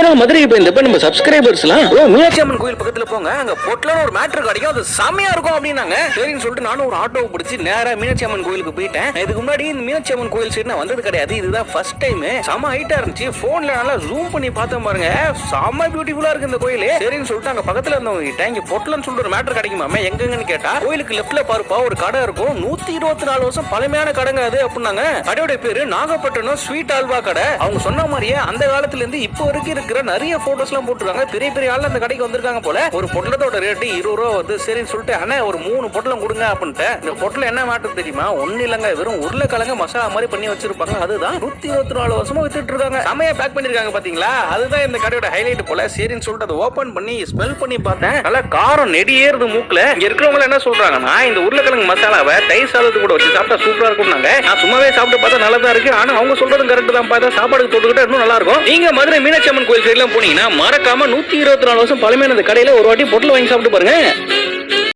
ரொம்ப நாள் மதுரைக்கு போயிருந்தப்ப நம்ம சப்ஸ்கிரைபர்ஸ் எல்லாம் மீனாட்சி அம்மன் கோயில் பக்கத்துல போங்க, அங்க பொட்டலன்னு ஒரு மேட்டர் கிடைக்கும், அது செமையா இருக்கும் அப்படின்னாங்க. சரின்னு சொல்லிட்டு நானும் ஒரு ஆட்டோவை பிடிச்சி நேரா மீனாட்சி அம்மன் கோயிலுக்கு போயிட்டேன். இதுக்கு முன்னாடி இந்த மீனாட்சி அம்மன் கோயில் சைடு நான் வந்தது கிடையாது, இதுதான் ஃபர்ஸ்ட் டைம். செம ஹைட்டா இருந்துச்சு, போன்ல நல்லா ஜூம் பண்ணி பார்த்தேன் பாருங்க, செம பியூட்டிஃபுல்லா இருக்கு இந்த கோயில். சரின்னு சொல்லிட்டு அங்க பக்கத்துல இருந்தவங்க கிட்ட இங்க பொட்டலன்னு சொல்லிட்டு ஒரு மேட்டர் கிடைக்குமாமே எங்கன்னு கேட்டா, கோயிலுக்கு லெஃப்ட்ல பாருப்பா ஒரு கடை இருக்கும், 124 வருஷம் பழமையான கடைங்க அது அப்படின்னாங்க. கடையோட பேரு நாகப்பட்டினம் ஸ்வீட் அல்வா கடை. அவங்க சொன்ன மாதிரியே அந்த காலத்துல இருந்து இப்போ வரைக்கும் இருக்கிற நிறைய போட்டோஸ் எல்லாம் போட்டுருக்காங்க. பெரிய பெரிய ஆள் அந்த கடைக்கு வந்திருக்காங்க போல. ஒரு பொட்டலத்தோட ரேட்டு 20 ரூபா வருது. சரின்னு சொல்லிட்டு அண்ணா ஒரு 3 பொட்டலம் கொடுங்க அப்படின்ட்டு. இந்த பொட்டலம் என்ன மேட்டர் தெரியுமா, ஒண்ணு இல்லங்க, வெறும் உருளைக்கிழங்கு மசாலா மாதிரி பண்ணி வச்சிருப்பாங்க. அதுதான் 124 வருஷமா வித்துட்டு இருக்காங்க. செமையா பேக் பண்ணிருக்காங்க பாத்தீங்களா, அதுதான் இந்த கடையோட ஹைலைட் போல. சரின்னு சொல்லிட்டு அதை ஓபன் பண்ணி ஸ்மெல் பண்ணி பார்த்தேன், நல்லா காரம் நெடியேறுது மூக்குல. இங்க இருக்கிறவங்க என்ன சொல்றாங்கன்னா, இந்த உருளைக்கிழங்கு மசாலாவை தயிர் சாதத்து கூட வச்சு சாப்பிட்டா சூப்பரா இருக்கும். நான் சும்மாவே சாப்பிட்டு பார்த்தா நல்லா தான் இருக்கு, ஆனா அவங்க சொல்றதும் கரெக்ட் தான். பார்த்தா சாப்பாடுக்கு தொட்டுக்கிட்டா இன்னும் நல்லா இருக்கும். நீங்க மதுரை மீனாட்சி அம்மன் கோயில் சைடுல போனீங்கன்னா மறக்காம 124 வருஷம் பழமையான கடையில ஒரு வாட்டி பொட்டல் வாங்கி சாப்பிட்டு பாருங்க.